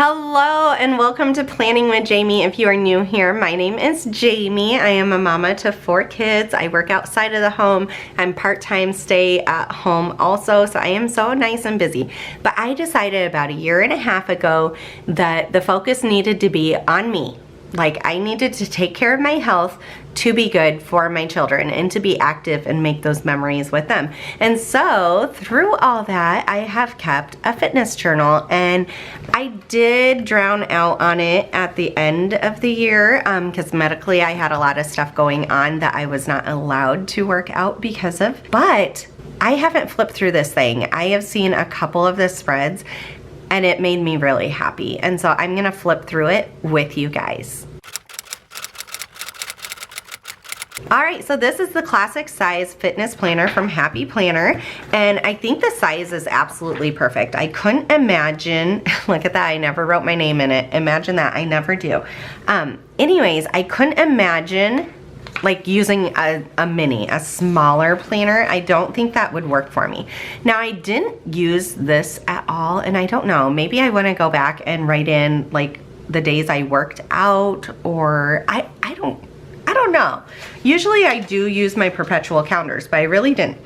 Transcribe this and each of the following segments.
Hello and welcome to Planning with Jamie. If you are new here, my name is Jamie. I am a mama to 4 kids. I work outside of the home. I'm part-time, stay at home also, so I am so nice and busy. But I decided about a year and a half ago that the focus needed to be on me. Like, I needed to take care of my health to be good for my children and to be active and make those memories with them. And so through all that, I have kept a fitness journal, and I did drown out on it at the end of the year because medically I had a lot of stuff going on that I was not allowed to work out because of. But I haven't flipped through this thing. I have seen a couple of the spreads and it made me really happy. And so I'm gonna flip through it with you guys. All right, so this is the classic size fitness planner from Happy Planner, and I think the size is absolutely perfect. I couldn't imagine, look at that, I never wrote my name in it. Imagine that, I never do. Anyways, I couldn't imagine like using a mini, a smaller planner. I don't think that would work for me. Now, I didn't use this at all, and I don't know, maybe I wanna go back and write in like the days I worked out, or I don't know. Usually I do use my perpetual calendars, but I really didn't.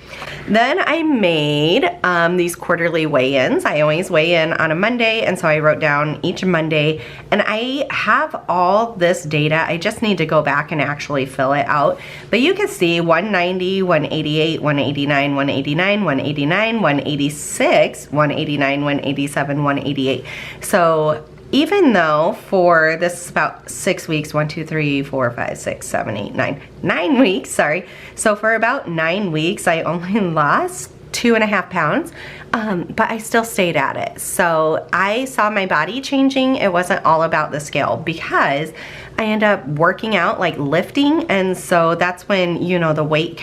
Then I made these quarterly weigh-ins. I always weigh in on a Monday, and so I wrote down each Monday, and I have all this data. I just need to go back and actually fill it out. But you can see 190, 188, 189, 189, 189, 186, 189, 187, 188. So even though for this is about 6 weeks, 1, 2, 3, 4, 5, 6, 7, 8, 9 weeks, sorry. So for about 9 weeks, I only lost 2.5 pounds, but I still stayed at it. So I saw my body changing. It wasn't all about the scale because I ended up working out, like lifting. And so that's when, you know, the weight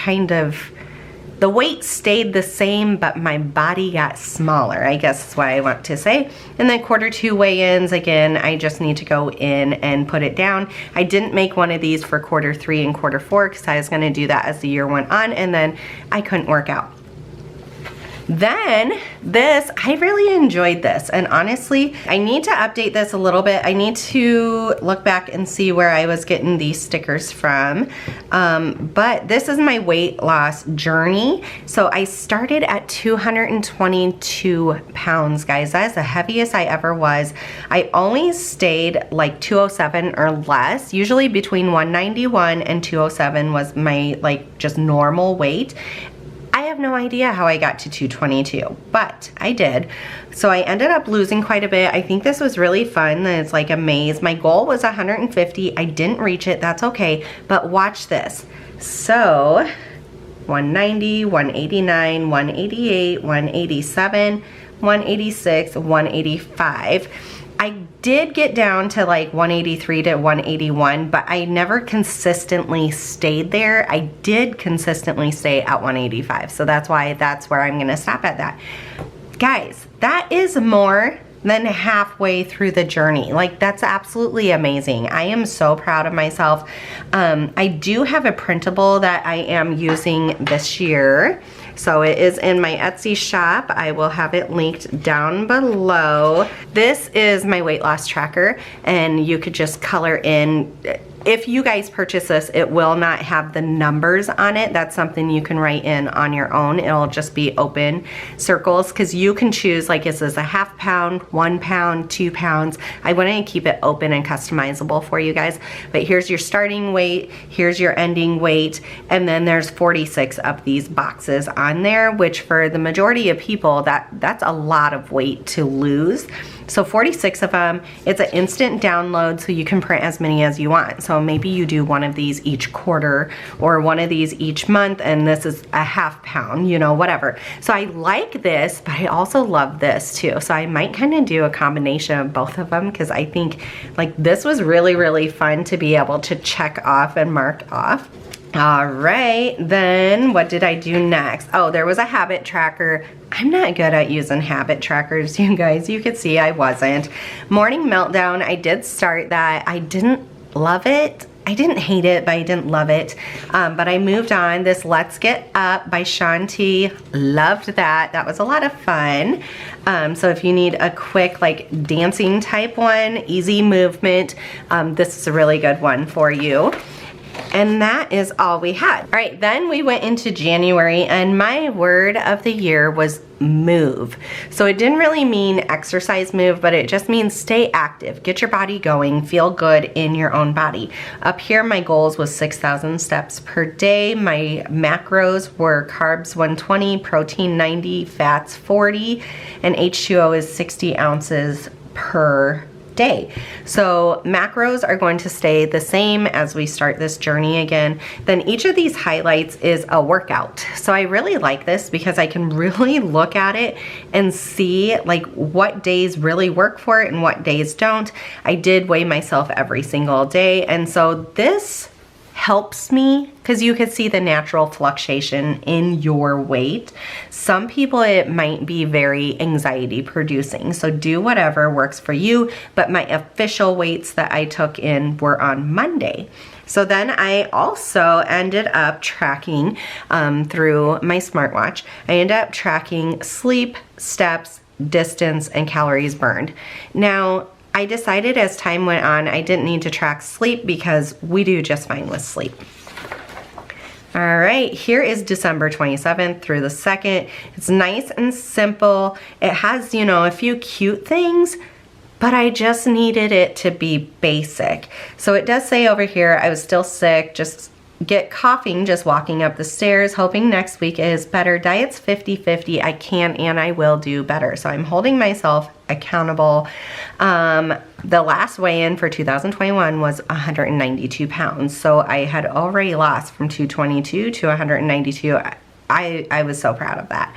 stayed the same, but my body got smaller, I guess is what I want to say. And then quarter 2 weigh-ins, again, I just need to go in and put it down. I didn't make one of these for quarter 3 and quarter 4 because I was gonna do that as the year went on, and then I couldn't work out. Then this, I really enjoyed this, and honestly, I need to update this a little bit. I need to look back and see where I was getting these stickers from, but this is my weight loss journey. So I started at 222 pounds, guys. That's the heaviest I ever was. I only stayed like 207 or less. Usually between 191 and 207 was my like just normal weight. I have no idea how I got to 222, but I did. So I ended up losing quite a bit. I think this was really fun. It's like a maze. My goal was 150. I didn't reach it. That's okay. But watch this. So 190, 189, 188, 187, 186, 185. I did get down to like 183 to 181, but I never consistently stayed there. I did consistently stay at 185, so that's where I'm gonna stop at that. Guys, that is more than halfway through the journey. Like, that's absolutely amazing. I am so proud of myself. I do have a printable that I am using this year. So it is in my Etsy shop. I will have it linked down below. This is my weight loss tracker, and you could just color in. If you guys purchase this, it will not have the numbers on it. That's something you can write in on your own. It'll just be open circles, because you can choose, like, is this a ½ pound, 1 pound, 2 pounds? I want to keep it open and customizable for you guys. But here's your starting weight, here's your ending weight, and then there's 46 of these boxes on there, which for the majority of people, that's a lot of weight to lose. So 46 of them. It's an instant download, so you can print as many as you want. So maybe you do one of these each quarter or one of these each month, and this is a ½ pound, you know, whatever. So I like this, but I also love this too. So I might kind of do a combination of both of them, because I think like this was really, really fun to be able to check off and mark off. All right, then what did I do next? Oh, there was a habit tracker. I'm not good at using habit trackers, you guys. You could see I wasn't. Morning Meltdown, I did start that. I didn't love it. I didn't hate it, but I didn't love it. But I moved on. This Let's Get Up by Shanti, loved that. That was a lot of fun. So if you need a quick like dancing type one, easy movement, this is a really good one for you. And that is all we had. All right, then we went into January, and my word of the year was move. So it didn't really mean exercise move, but it just means stay active, get your body going, feel good in your own body. Up here, my goals was 6,000 steps per day. My macros were carbs 120, protein 90, fats 40, and H2O is 60 ounces per day. So macros are going to stay the same as we start this journey again. Then each of these highlights is a workout. So I really like this because I can really look at it and see like what days really work for it and what days don't. I did weigh myself every single day, and so this helps me because you could see the natural fluctuation in your weight. Some people, it might be very anxiety producing, so do whatever works for you, but my official weights that I took in were on Monday. So then I also ended up tracking through my smartwatch. I ended up tracking sleep, steps, distance, and calories burned. Now, I decided as time went on, I didn't need to track sleep because we do just fine with sleep. All right, here is December 27th through the 2nd. It's nice and simple. It has, you know, a few cute things, but I just needed it to be basic. So it does say over here, I was still sick, just get coughing just walking up the stairs, hoping next week is better. Diet's 50-50. I can and I will do better. So I'm holding myself accountable. The last weigh-in for 2021 was 192 pounds. So I had already lost from 222 to 192. I was so proud of that.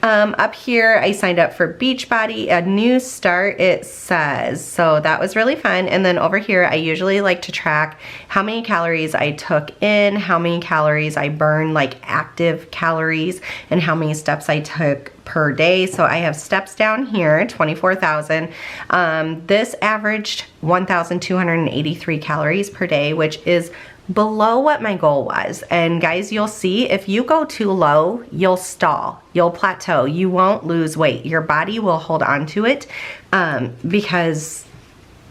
Up here, I signed up for Beachbody, a new start, it says. So that was really fun. And then over here, I usually like to track how many calories I took in, how many calories I burned, like active calories, and how many steps I took per day. So I have steps down here, 24,000. This averaged 1,283 calories per day, which is below what my goal was. And guys, you'll see if you go too low, you'll stall, you'll plateau, you won't lose weight. Your body will hold on to it because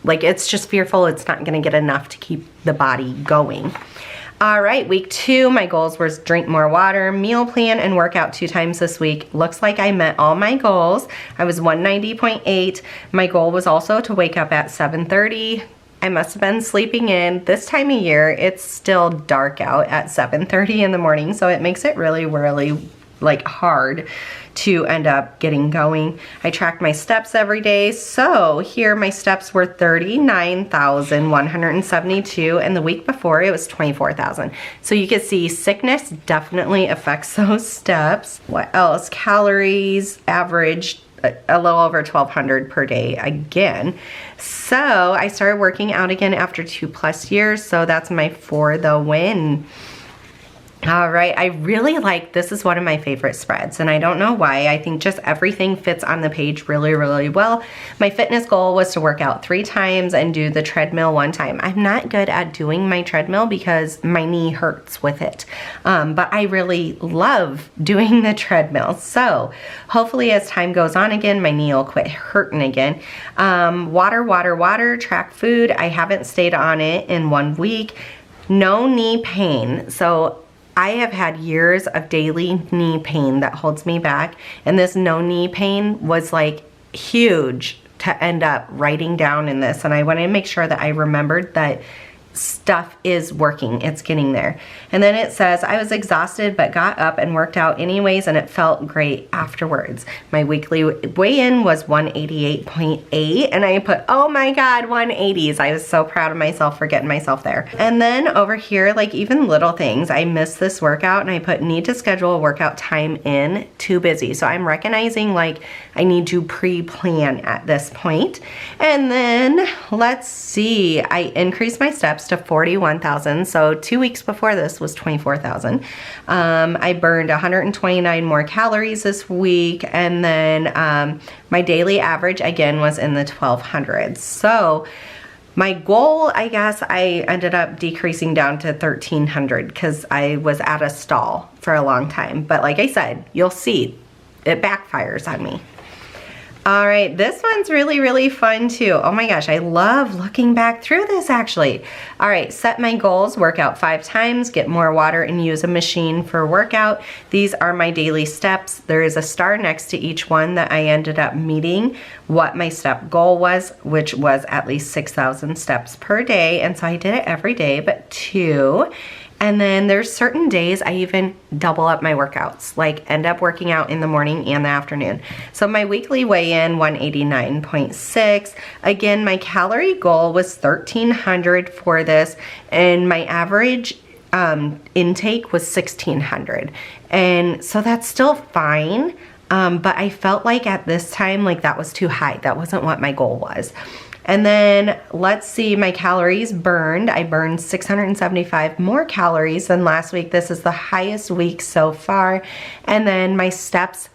like it's just fearful it's not gonna get enough to keep the body going. All right, week 2, my goals were drink more water, meal plan, and work out 2 times this week. Looks like I met all my goals. I was 190.8. My goal was also to wake up at 7:30. I must have been sleeping in. This time of year, it's still dark out at 7:30 in the morning, so it makes it really, really like hard to end up getting going. I tracked my steps every day. So here my steps were 39,172, and the week before it was 24,000. So you can see sickness definitely affects those steps. What else? Calories averaged a little over 1,200 per day again. So I started working out again after 2+ years. So that's my for the win. All right, I really like, this is one of my favorite spreads, and I don't know why. I think just everything fits on the page really, really well. My fitness goal was to work out 3 times and do the treadmill 1 time. I'm not good at doing my treadmill because my knee hurts with it, but I really love doing the treadmill. So hopefully as time goes on again, my knee will quit hurting again. Water, water, water, track food. I haven't stayed on it in 1 week. No knee pain. So I have had years of daily knee pain that holds me back, and this no knee pain was like huge to end up writing down in this, and I wanted to make sure that I remembered that stuff is working, it's getting there. And then it says, I was exhausted but got up and worked out anyways, and it felt great afterwards. My weekly weigh-in was 188.8, and I put, oh my god, 180s. I was so proud of myself for getting myself there. And then over here, like even little things, I missed this workout, and I put need to schedule a workout time in, too busy. So I'm recognizing like I need to pre-plan at this point. And then let's see, I increased my steps to 41,000. So 2 weeks before this was 24,000. I burned 129 more calories this week, and then my daily average again was in the 1200s. So My goal, I guess, I ended up decreasing down to 1,300 because I was at a stall for a long time. But like I said, you'll see, it backfires on me. All right, this one's really, really fun too. Oh my gosh, I love looking back through this actually. All right, set my goals, work out 5 times, get more water and use a machine for workout. These are my daily steps. There is a star next to each one that I ended up meeting what my step goal was, which was at least 6,000 steps per day. And so I did it every day, but 2. And then there's certain days I even double up my workouts, like end up working out in the morning and the afternoon. So my weekly weigh-in, 189.6. Again, my calorie goal was 1,300 for this, and my average intake was 1,600. And so that's still fine, but I felt like at this time, like that was too high. That wasn't what my goal was. And then let's see my calories burned. I burned 675 more calories than last week. This is the highest week so far. And then my steps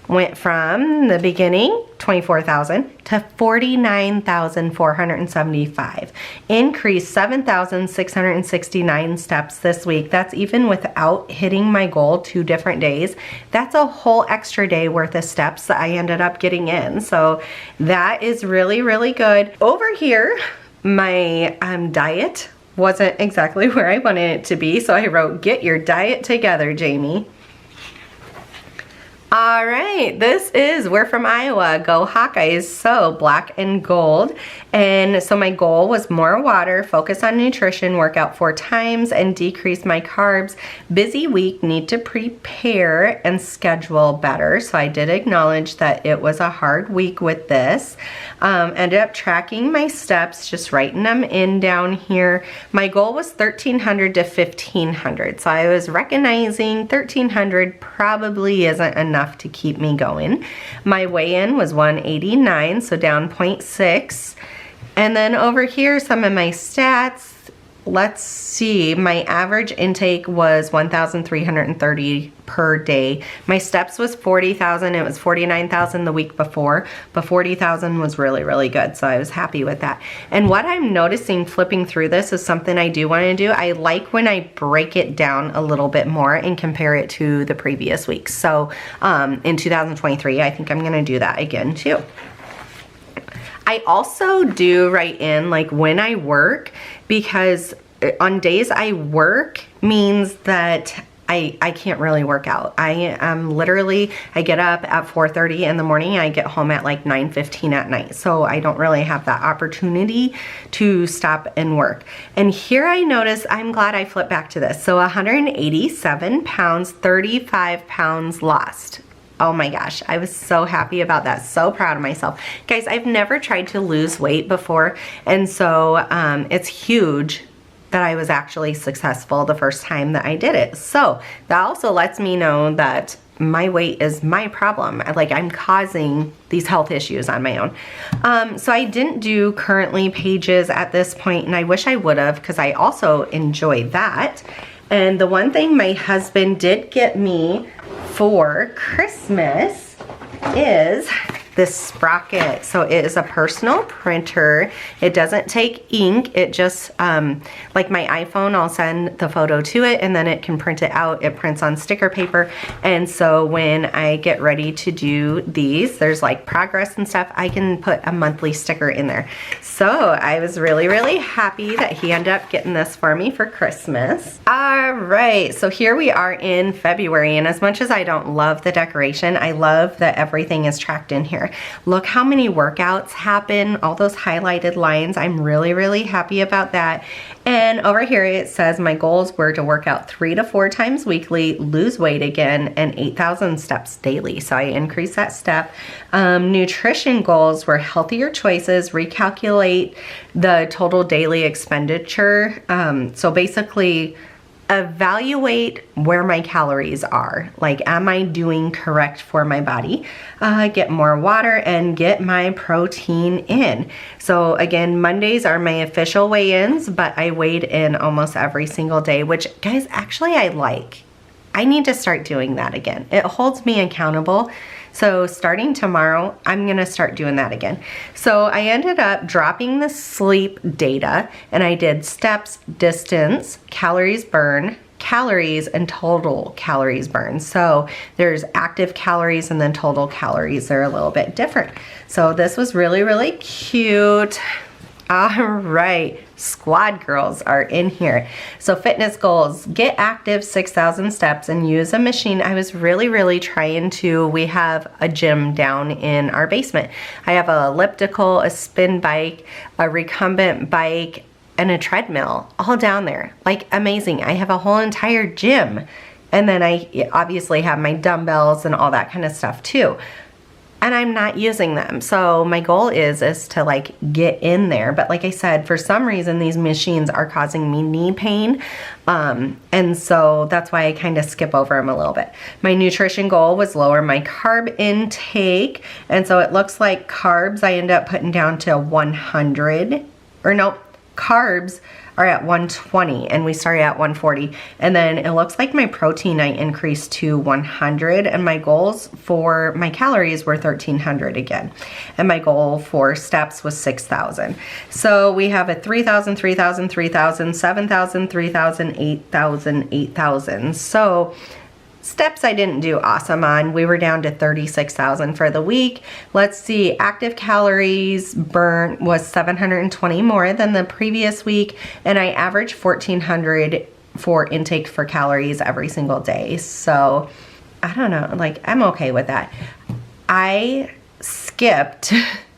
went from the beginning, 24,000 to 49,475. Increased 7,669 steps this week. That's even without hitting my goal 2 different days. That's a whole extra day worth of steps that I ended up getting in. So that is really, really good. Over here, my diet wasn't exactly where I wanted it to be. So I wrote, get your diet together, Jamie. All right, we're from Iowa, go Hawkeyes, so black and gold. And so my goal was more water, focus on nutrition, work out 4 times, and decrease my carbs. Busy week, need to prepare and schedule better. So I did acknowledge that it was a hard week with this. Ended up tracking my steps, just writing them in down here. My goal was 1,300 to 1,500. So I was recognizing 1,300 probably isn't enough to keep me going. My weigh-in was 189, so down 0.6. And then over here, some of my stats. Let's see, my average intake was 1,330 per day. My steps was 40,000. It was 49,000 the week before, but 40,000 was really, really good. So I was happy with that. And what I'm noticing flipping through this is something I do want to do. I like when I break it down a little bit more and compare it to the previous weeks. So in 2023, I think I'm going to do that again too. I also do write in like when I work, because on days I work means that I can't really work out. I am literally, I get up at 4:30 in the morning and I get home at like 9:15 at night. So I don't really have that opportunity to stop and work. And here I notice, I'm glad I flipped back to this. So 187 pounds, 35 pounds lost. Oh my gosh, I was so happy about that. So proud of myself. Guys, I've never tried to lose weight before. And so it's huge that I was actually successful the first time that I did it. So that also lets me know that my weight is my problem. Like I'm causing these health issues on my own. So I didn't do currently pages at this point, and I wish I would have, because I also enjoy that. And the one thing my husband did get me for Christmas is this sprocket. So it is a personal printer. It doesn't take ink. It just, like my iPhone, I'll send the photo to it and then it can print it out. It prints on sticker paper. And so when I get ready to do these, there's like progress and stuff, I can put a monthly sticker in there. So I was really, really happy that he ended up getting this for me for Christmas. All right, so here we are in February, and as much as I don't love the decoration, I love that everything is tracked in here. Look how many workouts happen, all those highlighted lines. I'm really, really happy about that. And over here it says my goals were to work out 3 to 4 times weekly, lose weight again, and 8,000 steps daily. So I increased that step. Nutrition goals were healthier choices, recalculate the total daily expenditure. So basically, evaluate where my calories are. Like, am I doing correct for my body? Get more water and get my protein in. So again, Mondays are my official weigh-ins, but I weighed in almost every single day, which guys, actually I like. I need to start doing that again. It holds me accountable So starting tomorrow, I'm gonna start doing that again. So I ended up dropping the sleep data, and I did steps, distance, calories burned, calories, and total calories burned. So there's active calories and then total calories. They're a little bit different. So this was really, really cute. All right, squad girls are in here. So fitness goals, get active 6,000 steps and use a machine. I was really trying to, we have a gym down in our basement. I have an elliptical, a spin bike, a recumbent bike, and a treadmill all down there. Like amazing. I have a whole entire gym. And then I obviously have my dumbbells and all that kind of stuff too. And I'm not using them. So my goal is to like get in there. But like I said, for some reason, these machines are causing me knee pain. And so that's why I kind of skip over them a little bit. My nutrition goal was lower my carb intake. And so it looks like carbs I end up putting down to 100, or no, carbs are at 120 and we started at 140. And then it looks like my protein I increased to 100, and my goals for my calories were 1,300 again. And my goal for steps was 6,000. So we have a 3,000, 3,000, 3,000, 7,000, 3,000, 8,000, 8,000. So steps I didn't do awesome on. We were down to 36,000 for the week. Let's see, active calories burnt was 720 more than the previous week, and I averaged 1,400 for intake for calories every single day. So I don't know, like I'm okay with that. I skipped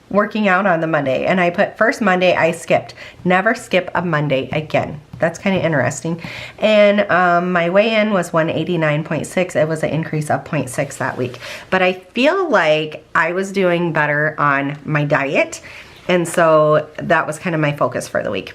working out on the Monday, and I put first Monday I skipped. Never skip a Monday again. That's kind of interesting. And my weigh-in was 189.6. It was an increase of 0.6 that week. But I feel like I was doing better on my diet. And so that was kind of my focus for the week.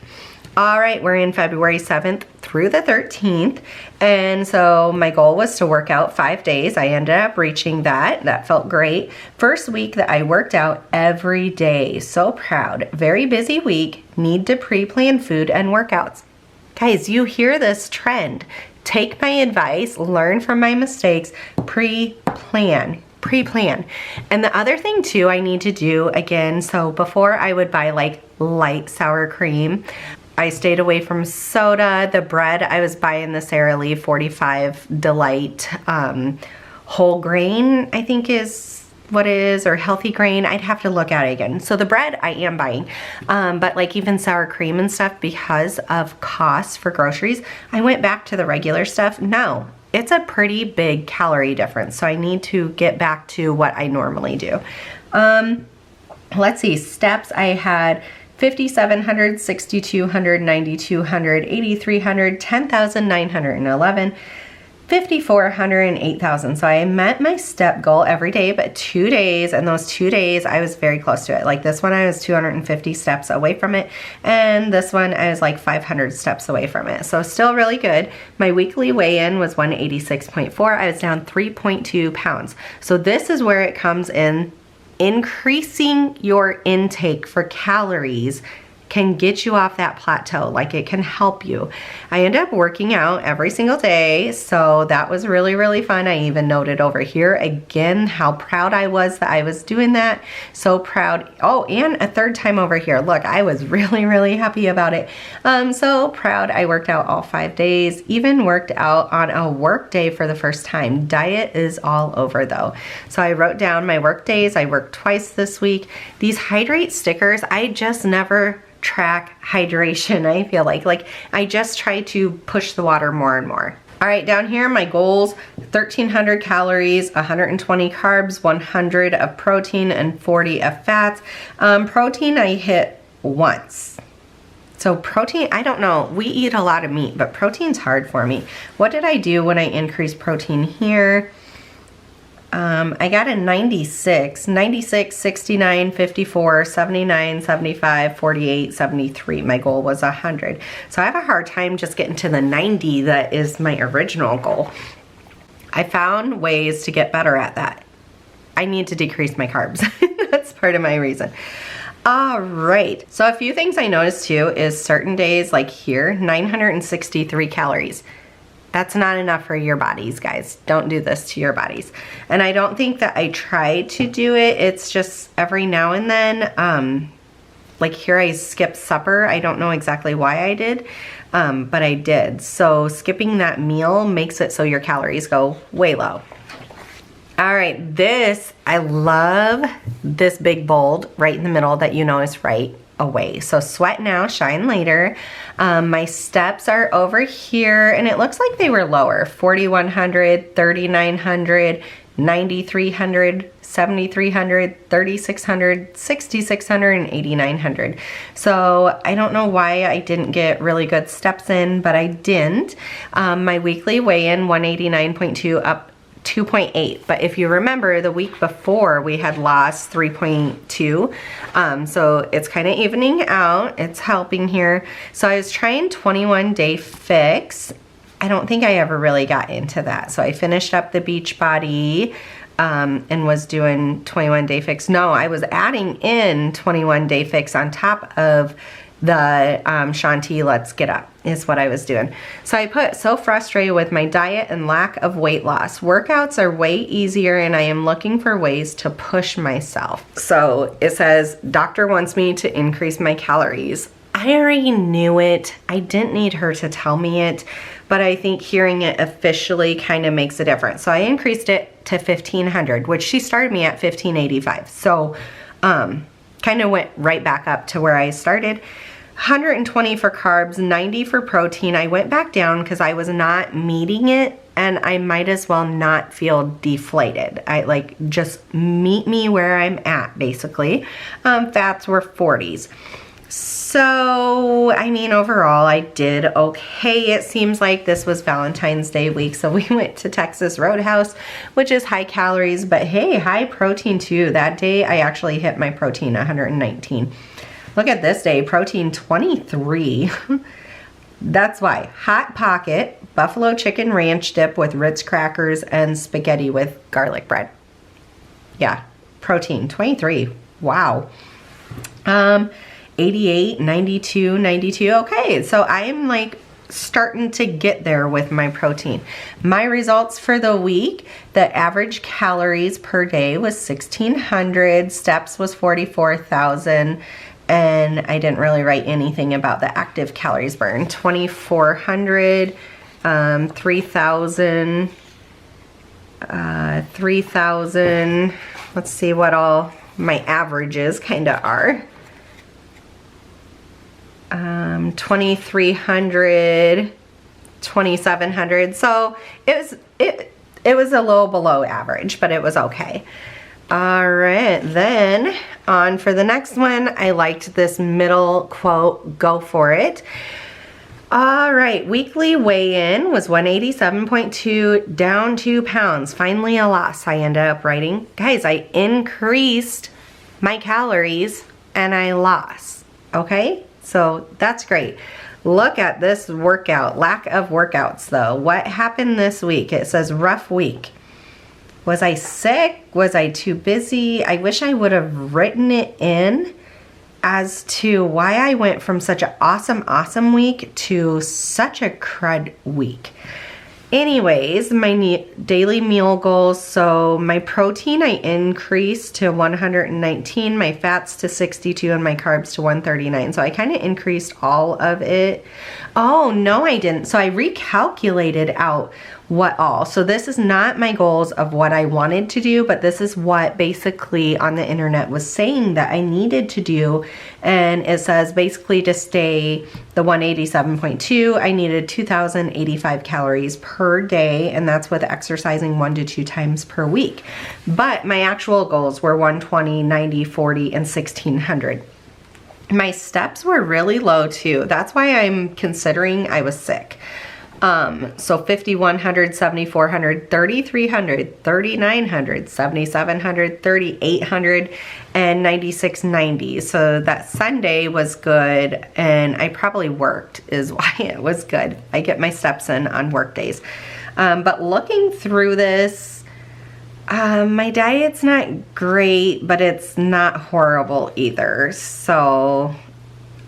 All right, we're in February 7th through the 13th. And so my goal was to work out 5 days. I ended up reaching that. That felt great. First week that I worked out every day. So proud. Very busy week. Need to pre-plan food and workouts. Guys, you hear this trend. Take my advice, learn from my mistakes, pre-plan. And the other thing too I need to do again, so before I would buy like light sour cream, I stayed away from soda. The bread, I was buying the Sara Lee 45 Delight whole grain, I think is what it is, or healthy grain. I'd have to look at it again. So the bread I am buying, but like even sour cream and stuff, because of costs for groceries, I went back to the regular stuff. No, it's a pretty big calorie difference. So I need to get back to what I normally do. Let's see, steps I had 5,700, 6,200, 9,200, 8,300, 10,911, 5,400, and 8,000. So I met my step goal every day, but 2 days, and those 2 days I was very close to it. Like this one I was 250 steps away from it, and this one I was like 500 steps away from it. So still really good. My weekly weigh-in was 186.4. I was down 3.2 pounds. So this is where it comes in. Increasing your intake for calories can get you off that plateau. Like it can help you. I end up working out every single day, so that was really fun. I even noted over here again how proud I was that I was doing that. So proud. Oh, and a third time over here. Look, I was really happy about it. So proud. I worked out all 5 days, even worked out on a work day for the first time. Diet is all over though. So I wrote down my work days. I worked twice this week. These hydrate stickers, I just never track hydration. I feel like I just try to push the water more and more. All right, down here my goals: 1,300 calories, 120 carbs, 100 of protein, and 40 of fats. Protein I hit once. So protein, I don't know, we eat a lot of meat, but protein's hard for me. What did I do when I increased protein here? I got a 96, 69, 54, 79, 75, 48, 73. My goal was 100. So I have a hard time just getting to the 90 that is my original goal. I found ways to get better at that. I need to decrease my carbs. That's part of my reason. All right, so a few things I noticed too is certain days like here, 963 calories. That's not enough for your bodies, guys. Don't do this to your bodies. And I don't think that I try to do it. It's just every now and then, like here I skipped supper. I don't know exactly why I did, but I did. So skipping that meal makes it so your calories go way low. All right, this, I love this big bold right in the middle that you know is right away. So sweat now, shine later. My steps are over here and it looks like they were lower. 4,100, 3,900, 9,300, 7,300, 3,600, 6,600, and 8,900. So I don't know why I didn't get really good steps in, but I didn't. My weekly weigh-in, 189.2, up 2.8. But if you remember, the week before we had lost 3.2. So it's kind of evening out. It's helping here. So I was trying 21-day fix. I don't think I ever really got into that. So I finished up the Beachbody and was doing 21-day fix. No, I was adding in 21-day fix on top of the Shanti Let's Get Up is what I was doing. So I put so frustrated with my diet and lack of weight loss. Workouts are way easier and I am looking for ways to push myself. So it says, doctor wants me to increase my calories. I already knew it. I didn't need her to tell me it, but I think hearing it officially kind of makes a difference. So I increased it to 1,500, which she started me at 1,585. So kind of went right back up to where I started. 120 for carbs, 90 for protein. I went back down because I was not meeting it and I might as well not feel deflated. I like just meet me where I'm at basically. Fats were 40s. So, I mean, overall, I did okay. It seems like this was Valentine's Day week, so we went to Texas Roadhouse, which is high calories, but hey, high protein too. That day, I actually hit my protein, 119. Look at this day, protein 23. That's why. Hot Pocket, buffalo chicken ranch dip with Ritz crackers and spaghetti with garlic bread. Yeah, protein 23. Wow. 88, 92, 92. Okay, so I'm like starting to get there with my protein. My results for the week, the average calories per day was 1,600, steps was 44,000, and I didn't really write anything about the active calories burned. 2,400, 3,000, 3,000. Let's see what all my averages kind of are. 2,300, 2,700. So it was a little below average, but it was okay. All right, then on for the next one. I liked this middle quote, go for it. All right, weekly weigh-in was 187.2, down 2 pounds. Finally a loss, I ended up writing. Guys, I increased my calories and I lost, okay? So that's great. Look at this workout. Lack of workouts though. What happened this week? It says rough week. Was I sick? Was I too busy? I wish I would have written it in as to why I went from such an awesome week to such a crud week. Anyways, my daily meal goals. So my protein I increased to 119, my fats to 62, and my carbs to 139. So I kind of increased all of it. Oh, no, I didn't. So I recalculated out what all. So this is not my goals of what I wanted to do, but this is what basically on the internet was saying that I needed to do. And it says basically to stay the 187.2, I needed 2,085 calories per day, and that's with exercising 1 to 2 times per week. But my actual goals were 120, 90, 40, and 1,600. My steps were really low too. That's why I'm considering I was sick. So 5,100, 7,400, 3,300, 3,900, 7,700, 3,800, and 9,690. So that Sunday was good, and I probably worked is why it was good. I get my steps in on work days. But looking through this, my diet's not great, but it's not horrible either. So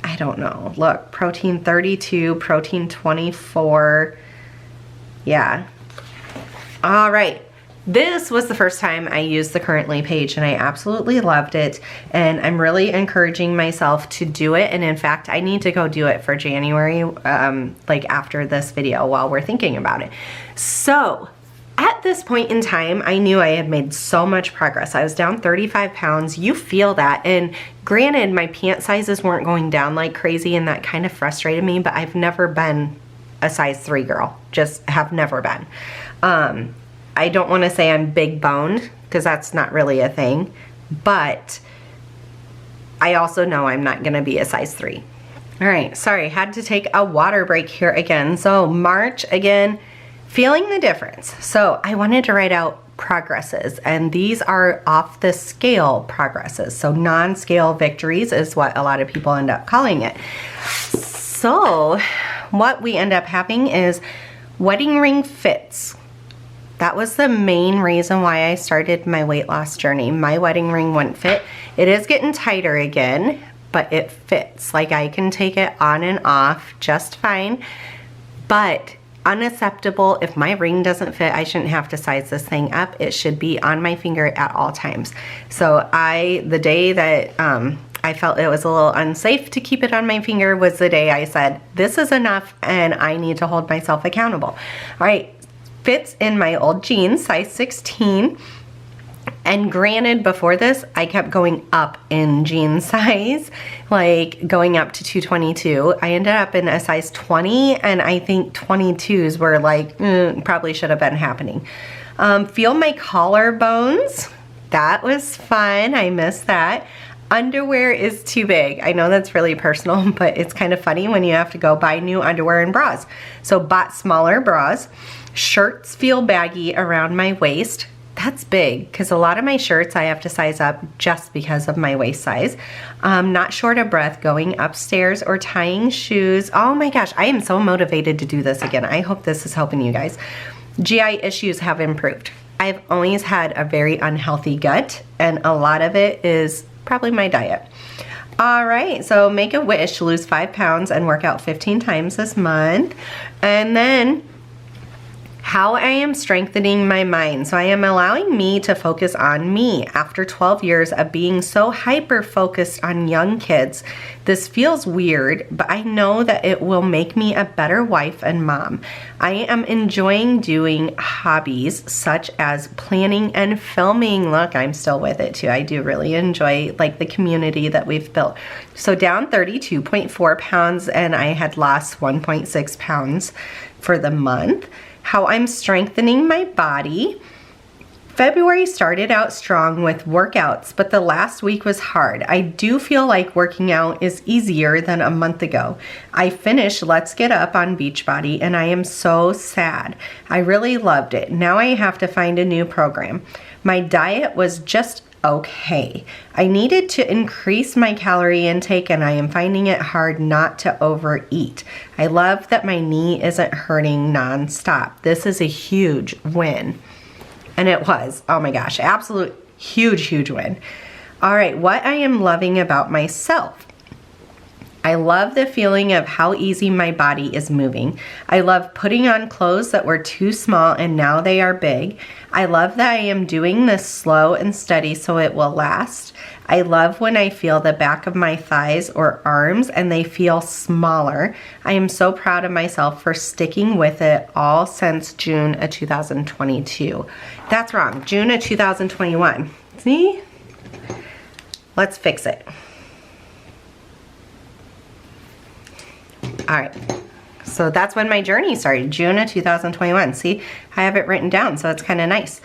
I don't know. Look, protein 32, protein 24. Yeah. All right. This was the first time I used the Currently page and I absolutely loved it, and I'm really encouraging myself to do it. And in fact, I need to go do it for January, like after this video while we're thinking about it. So at this point in time, I knew I had made so much progress. I was down 35 pounds. You feel that. And granted, my pant sizes weren't going down like crazy and that kind of frustrated me, but I've never been a size 3 girl. Just have never been. I don't want to say I'm big boned because that's not really a thing, but I also know I'm not going to be a size 3. All right, sorry, had to take a water break here again. So March, again, feeling the difference. So I wanted to write out progresses, and these are off the scale progresses. So non-scale victories is what a lot of people end up calling it. So what we end up having is wedding ring fits. That was the main reason why I started my weight loss journey. My wedding ring wouldn't fit. It is getting tighter again, but it fits. Like I can take it on and off just fine, but unacceptable. If my ring doesn't fit, I shouldn't have to size this thing up. It should be on my finger at all times. So the day that I felt it was a little unsafe to keep it on my finger was the day I said, this is enough and I need to hold myself accountable. All right. Fits in my old jeans, size 16. And granted, before this, I kept going up in jean size, like going up to 222. I ended up in a size 20, and I think 22s were like, probably should have been happening. Feel my collarbones. That was fun. I missed that. Underwear is too big. I know that's really personal, but it's kind of funny when you have to go buy new underwear and bras. So bought smaller bras. Shirts feel baggy around my waist. That's big because a lot of my shirts I have to size up just because of my waist size. Not short of breath going upstairs or tying shoes. Oh my gosh, I am so motivated to do this again. I hope this is helping you guys. GI issues have improved. I've always had a very unhealthy gut, and a lot of it is probably my diet. All right, so make a wish, lose 5 pounds and work out 15 times this month. And then how I am strengthening my mind. So I am allowing me to focus on me. After 12 years of being so hyper-focused on young kids, this feels weird, but I know that it will make me a better wife and mom. I am enjoying doing hobbies such as planning and filming. Look, I'm still with it too. I do really enjoy like the community that we've built. So down 32.4 pounds, and I had lost 1.6 pounds for the month. How I'm strengthening my body. February started out strong with workouts, but the last week was hard. I do feel like working out is easier than a month ago. I finished Let's Get Up on Beachbody and I am so sad. I really loved it. Now I have to find a new program. My diet was just okay. I needed to increase my calorie intake and I am finding it hard not to overeat. I love that my knee isn't hurting nonstop. This is a huge win. And it was, oh my gosh, absolute huge win. All right, what I am loving about myself. I love the feeling of how easy my body is moving. I love putting on clothes that were too small and now they are big. I love that I am doing this slow and steady so it will last. I love when I feel the back of my thighs or arms and they feel smaller. I am so proud of myself for sticking with it all since June of 2022. That's wrong, June of 2021. See? Let's fix it. All right, so that's when my journey started, June of 2021. See, I have it written down, so it's kind of nice.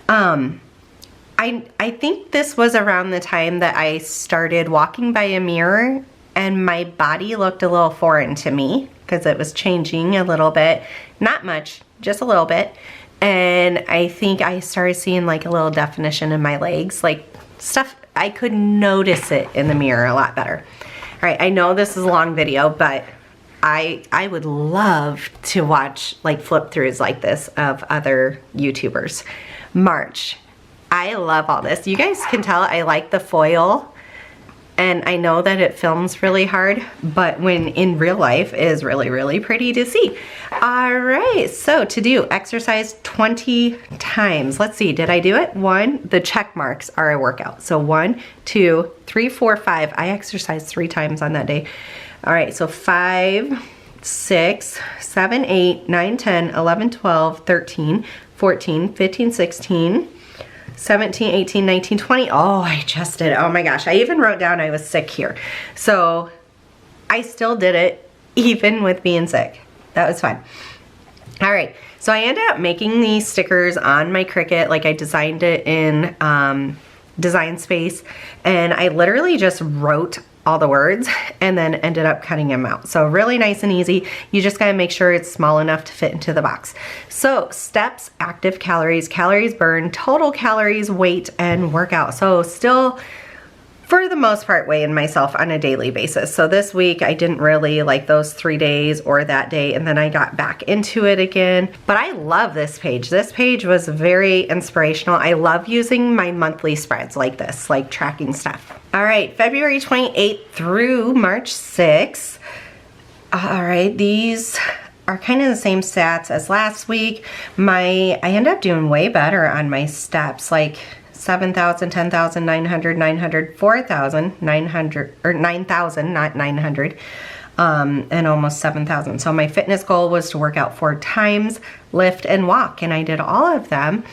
I think this was around the time that I started walking by a mirror and my body looked a little foreign to me because it was changing a little bit, not much, just a little bit. And I think I started seeing like a little definition in my legs, like stuff, I could notice it in the mirror a lot better. All right, I know this is a long video, but I would love to watch like flip throughs like this of other YouTubers. March, I love all this. You guys can tell I like the foil And I know that it films really hard, but when in real life is really, really pretty to see. All right, so to do exercise 20 times. Let's see, did I do it? The check marks are a workout. So 1, 2, 3, 4, 5. I exercised 3 times on that day. All right, so 5, 6, 7, 8, 9, 10, 11, 12, 13, 14, 15, 16, 17, 18, 19, 20. Oh, I just did. Oh my gosh. I even wrote down I was sick here. So I still did it even with being sick. That was fun. All right. So I ended up making these stickers on my Cricut. Like I designed it in Design Space, and I literally just wrote all the words and then ended up cutting them out. So really nice and easy. You just gotta make sure it's small enough to fit into the box. So steps, active calories, calories burned, total calories, weight, and workout. So still, for the most part, weighing myself on a daily basis. So this week I didn't really like those 3 days or that day, and then I got back into it again. But I love this page. This page was very inspirational. I love using my monthly spreads like this, like tracking stuff. All right, February 28th through March 6th. All right, these are kind of the same stats as last week. I end up doing way better on my steps, like 7,000, 10,000, 900, 900, 4,000, 900, or 9,000, not 900, and almost 7,000. So my fitness goal was to work out 4 times, lift and walk, and I did all of them.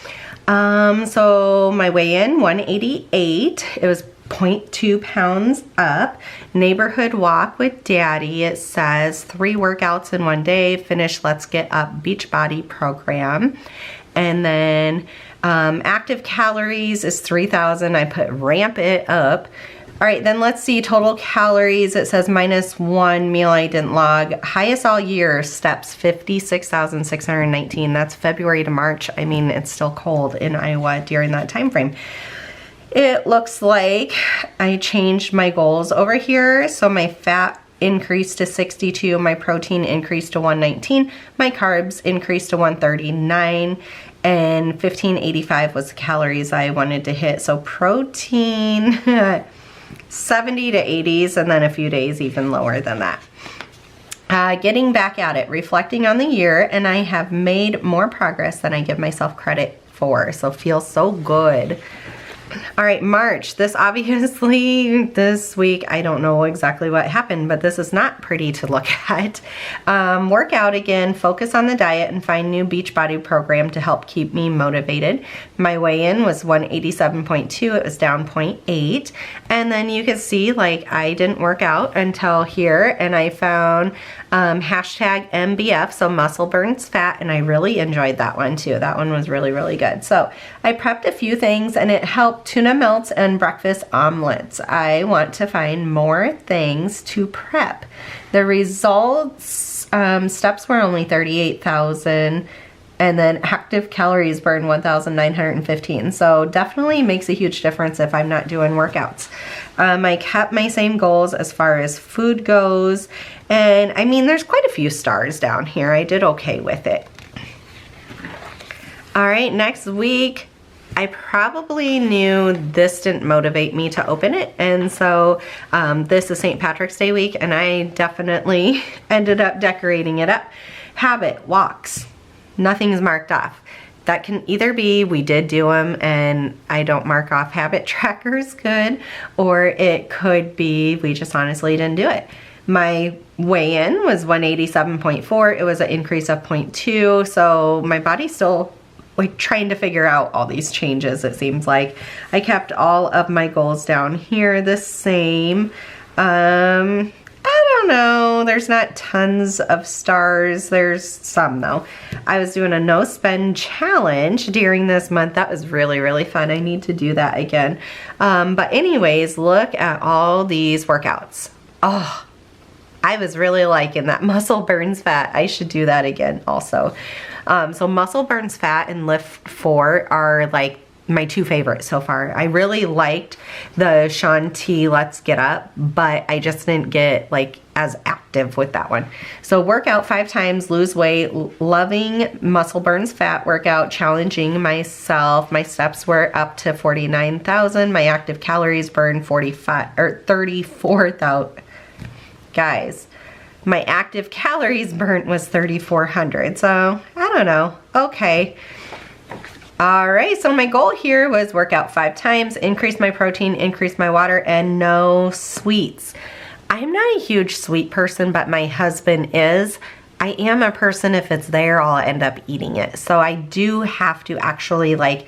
So my weigh-in, 188. It was 0.2 pounds up. Neighborhood walk with daddy. It says 3 workouts in 1 day. Finish Let's Get Up Beachbody program. And then active calories is 3,000. I put ramp it up. All right, then let's see total calories. It says -1 meal I didn't log. Highest all year, steps 56,619. That's February to March. I mean, it's still cold in Iowa during that time frame. It looks like I changed my goals over here. So my fat increased to 62, my protein increased to 119, my carbs increased to 139, and 1585 was the calories I wanted to hit. So protein 70 to 80s, and then a few days even lower than that. Getting back at it, reflecting on the year, and I have made more progress than I give myself credit for. So feels so good. All right, March. This obviously, this week, I don't know exactly what happened, but this is not pretty to look at. Work out again, focus on the diet, and find new Beachbody program to help keep me motivated. My weigh-in was 187.2. It was down 0.8. And then you can see, like, I didn't work out until here, and I found hashtag MBF, so muscle burns fat, and I really enjoyed that one too. That one was really, really good. So I prepped a few things, and it helped tuna melts and breakfast omelets. I want to find more things to prep. The results, steps were only 38,000, and then active calories burned 1,915. So definitely makes a huge difference if I'm not doing workouts. I kept my same goals as far as food goes. And I mean, there's quite a few stars down here. I did okay with it. All right, next week, I probably knew this didn't motivate me to open it. And so this is St. Patrick's Day week, and I definitely ended up decorating it up. Habit, walks. Nothing's marked off. That can either be we did do them and I don't mark off habit trackers good, or it could be we just honestly didn't do it. My weigh-in was 187.4. It was an increase of 0.2. So my body's still like trying to figure out all these changes, it seems like. I kept all of my goals down here the same. I don't know, there's not tons of stars. There's some though. I was doing a no spend challenge during this month. That was really, really fun. I need to do that again. But anyways, look at all these workouts. Oh, I was really liking that. Muscle burns fat. I should do that again also. So muscle burns fat and lift 4 are like my 2 favorites so far. I really liked the Shaun T Let's Get Up, but I just didn't get like as active with that one. So workout 5 times, lose weight, loving muscle burns fat workout, challenging myself. My steps were up to 49,000. My active calories burned 34,000. Guys, my active calories burnt was 3,400. So I don't know. Okay. All right, so my goal here was work out 5 times, increase my protein, increase my water, and no sweets. I'm not a huge sweet person, but my husband is. I am a person, if it's there, I'll end up eating it. So I do have to actually like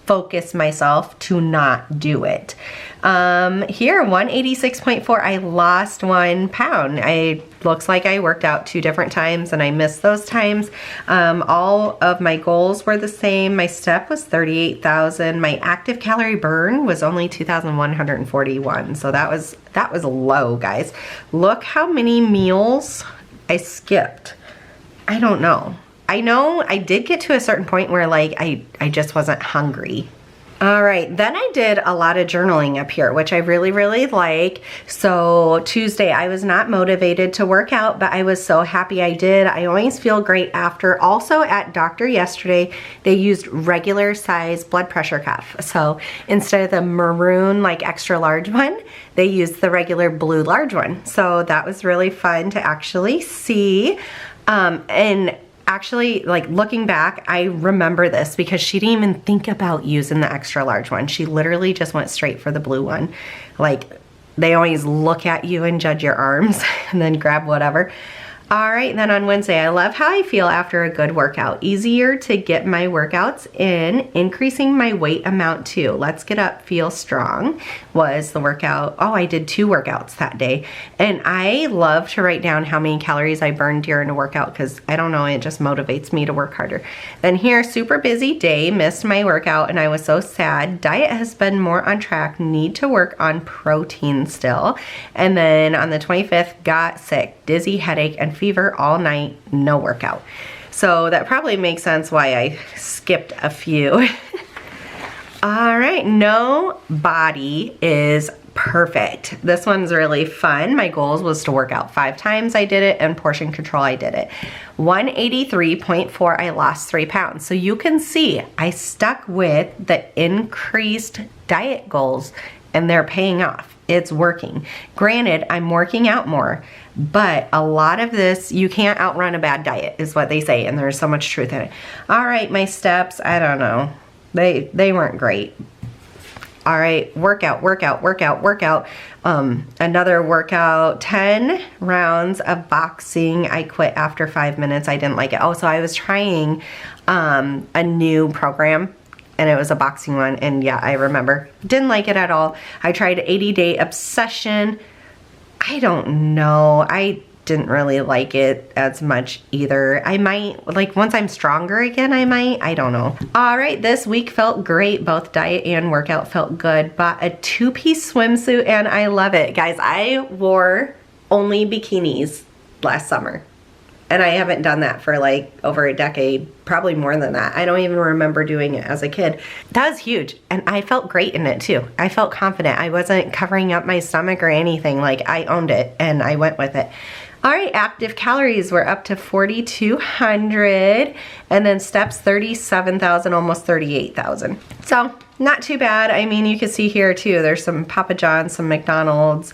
focus myself to not do it. Here, 186.4, I lost 1 pound. Looks like I worked out 2 different times and I missed those times. All of my goals were the same. My step was 38,000. My active calorie burn was only 2,141. So that was low, guys. Look how many meals I skipped. I don't know. I know I did get to a certain point where like I just wasn't hungry. All right, then I did a lot of journaling up here, which I really, really like. So Tuesday, I was not motivated to work out, but I was so happy I did. I always feel great after. Also at doctor yesterday, they used regular size blood pressure cuff. So instead of the maroon, like extra large one, they used the regular blue large one. So that was really fun to actually see. And actually, like looking back, I remember this because she didn't even think about using the extra large one. She literally just went straight for the blue one. Like they always look at you and judge your arms and then grab whatever. All right, then on Wednesday, I love how I feel after a good workout. Easier to get my workouts in, increasing my weight amount too. Let's get up, feel strong was the workout. Oh, I did 2 workouts that day. And I love to write down how many calories I burned during a workout because I don't know, it just motivates me to work harder. Then here, super busy day, missed my workout and I was so sad. Diet has been more on track, need to work on protein still. And then on the 25th, got sick, dizzy, headache, and fever all night, no workout. So that probably makes sense why I skipped a few. All right, no body is perfect. This one's really fun. My goals was to work out 5 times, I did it, and portion control, I did it. 183.4, I lost 3 pounds. So you can see I stuck with the increased diet goals and they're paying off. It's working. Granted, I'm working out more, but a lot of this, you can't outrun a bad diet is what they say, and there's so much truth in it. All right, my steps, I don't know. They weren't great. All right, workout. Another workout, 10 rounds of boxing. I quit after 5 minutes. I didn't like it. Oh, so I was trying a new program and it was a boxing one, and yeah, I remember. Didn't like it at all. I tried 80-day obsession. I don't know. I didn't really like it as much either. I might, like once I'm stronger again, I might, I don't know. All right, this week felt great. Both diet and workout felt good. Bought a 2-piece swimsuit and I love it. Guys, I wore only bikinis last summer. And I haven't done that for like over a decade, probably more than that. I don't even remember doing it as a kid. That was huge. And I felt great in it too. I felt confident. I wasn't covering up my stomach or anything. Like I owned it and I went with it. All right, active calories were up to 4,200 and then steps 37,000, almost 38,000. So not too bad. I mean, you can see here too, there's some Papa John's, some McDonald's.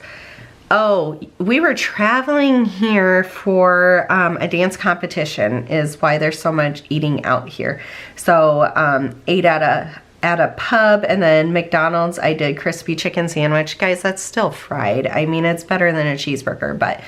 Oh, we were traveling here for a dance competition is why there's so much eating out here. So ate at a pub, and then McDonald's, I did crispy chicken sandwich. Guys, that's still fried. I mean, it's better than a cheeseburger, but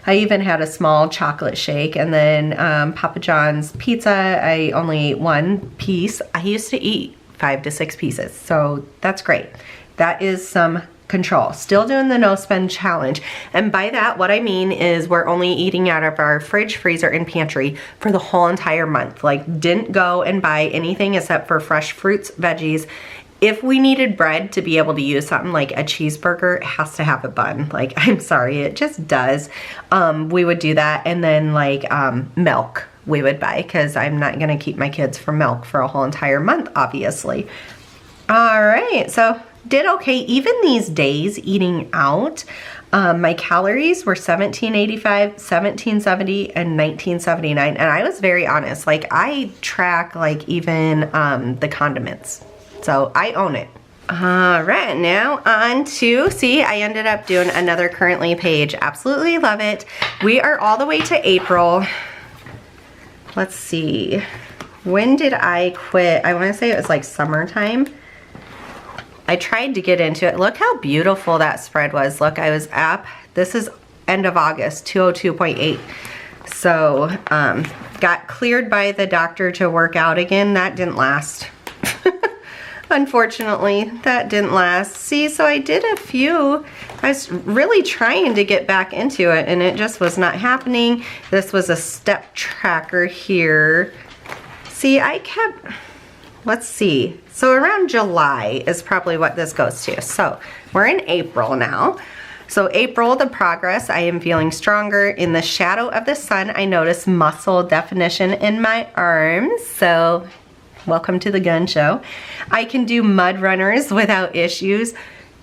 I even had a small chocolate shake. And then Papa John's pizza, I only ate 1 piece. I used to eat 5 to 6 pieces, so that's great. That is some control. Still doing the no spend challenge. And by that, what I mean is we're only eating out of our fridge, freezer, and pantry for the whole entire month. Like, didn't go and buy anything except for fresh fruits, veggies. If we needed bread to be able to use something like a cheeseburger, it has to have a bun. Like, I'm sorry, it just does. We would do that. And then like milk we would buy, because I'm not gonna keep my kids from milk for a whole entire month, obviously. All right, so did okay. Even these days eating out, My calories were 1785, 1770, and 1979. And I was very honest. Like, I track like even the condiments. So I own it. All right, now on to, see, I ended up doing another currently page. Absolutely love it. We are all the way to April. Let's see. When did I quit? I want to say it was like summertime. I tried to get into it. Look how beautiful that spread was. Look, I was up. This is end of August, 202.8. So, got cleared by the doctor to work out again. That didn't last. Unfortunately, that didn't last. See, so I did a few. I was really trying to get back into it and it just was not happening. This was a step tracker here. See, I kept, let's see. So around July is probably what this goes to. So we're in April now. So April, the progress, I am feeling stronger. In the shadow of the sun, I notice muscle definition in my arms. So welcome to the gun show. I can do mud runners without issues.